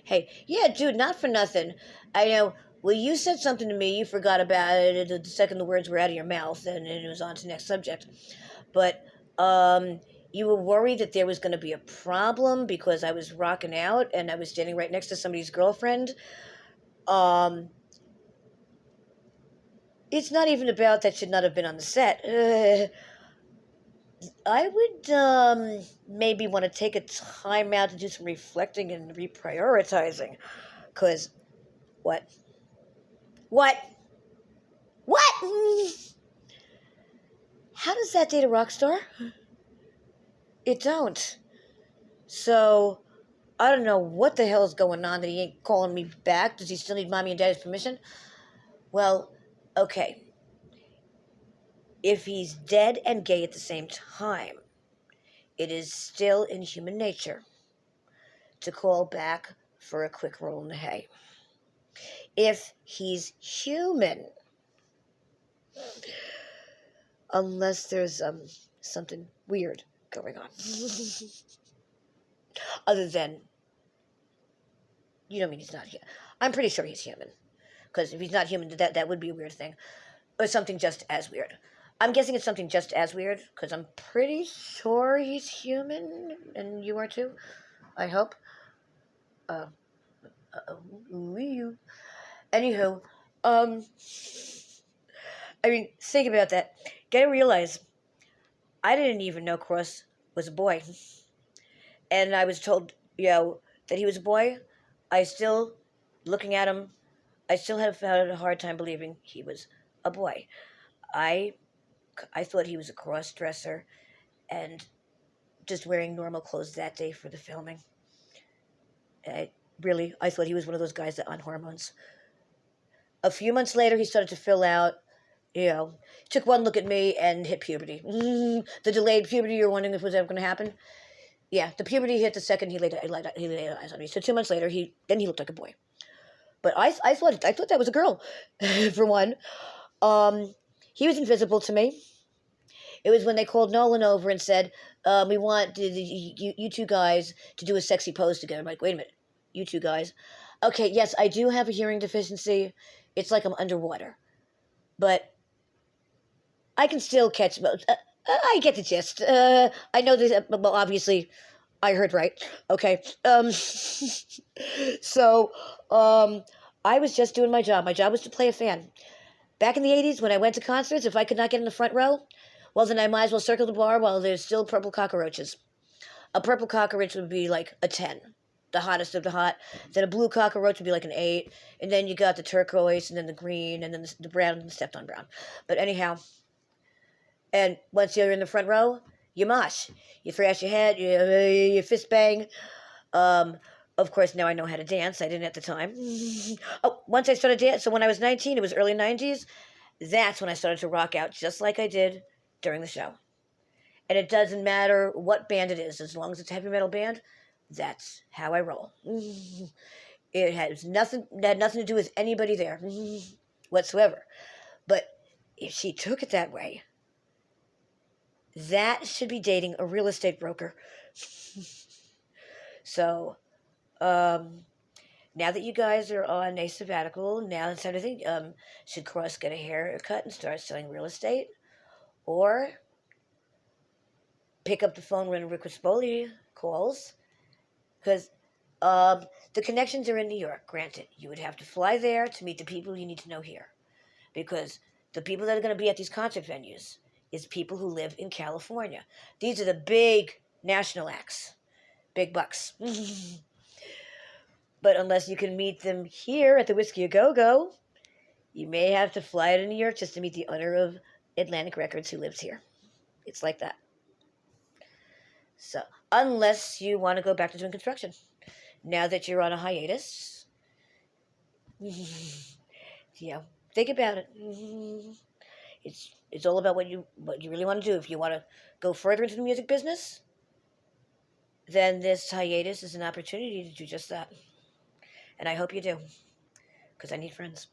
Hey, yeah, dude, not for nothing. I know. Well, you said something to me. You forgot about it the second the words were out of your mouth, and it was on to the next subject. But um, you were worried that there was going to be a problem because I was rocking out and I was standing right next to somebody's girlfriend. Um, it's not even about that should not have been on the set. I would maybe want to take a time out to do some reflecting and reprioritizing. Cause what? What? What? How does that date a rock star? It don't. So I don't know what the hell is going on that he ain't calling me back. Does he still need mommy and daddy's permission? Well, okay. If he's dead and gay at the same time, it is still in human nature to call back for a quick roll in the hay. If he's human, unless there's something weird going on, other than you don't mean he's not human. I'm pretty sure he's human. Because if he's not human, that would be a weird thing. Or something just as weird. I'm guessing it's something just as weird, because I'm pretty sure he's human, and you are too. I hope. Uh, you. Anywho, um, I mean, think about that. Gotta realize, I didn't even know Cross was a boy. And I was told, that he was a boy. I still, looking at him, I still have had a hard time believing he was a boy. I I thought he was a cross dresser and just wearing normal clothes that day for the filming. I thought he was one of those guys that on hormones. A few months later, he started to fill out. Took one look at me and hit puberty. The delayed puberty. You're wondering if it was ever going to happen. Yeah, the puberty hit the second he laid eyes on me. So 2 months later, he looked like a boy. But I thought that was a girl, for one. Um, he was invisible to me. It was when they called Nolan over and said, "We want you two guys to do a sexy pose together." I'm like, "Wait a minute, you two guys." Okay, yes, I do have a hearing deficiency. It's like I'm underwater, but I can still catch. I get the gist. I know this. Well, obviously, I heard right. Okay. So, I was just doing my job. My job was to play a fan. Back in the 80s, when I went to concerts, if I could not get in the front row, well, then I might as well circle the bar while there's still purple cockroaches. A purple cockroach would be like a 10, the hottest of the hot. Then a blue cockroach would be like an 8. And then you got the turquoise, and then the green, and then the brown, and the stepped on brown. But anyhow, and once you're in the front row, you mosh. You thrash your head, you fist bang. Um, of course, now I know how to dance. I didn't at the time. Oh, once I started dancing, so when I was 19, it was early 90s. That's when I started to rock out just like I did during the show. And it doesn't matter what band it is, as long as it's a heavy metal band, that's how I roll. It had nothing to do with anybody there whatsoever. But if she took it that way, that should be dating a real estate broker. So, um, now that you guys are on a sabbatical, now it's time to think, should Cross get a haircut and start selling real estate? Or pick up the phone when Rick Rispoli calls? Because the connections are in New York, granted. You would have to fly there to meet the people you need to know here. Because the people that are going to be at these concert venues is people who live in California. These are the big national acts, big bucks. But unless you can meet them here at the Whiskey A Go Go, you may have to fly to New York just to meet the owner of Atlantic Records who lives here. It's like that. So, unless you want to go back to doing construction. Now that you're on a hiatus, think about it. It's all about what you really want to do. If you want to go further into the music business, then this hiatus is an opportunity to do just that. And I hope you do, because I need friends.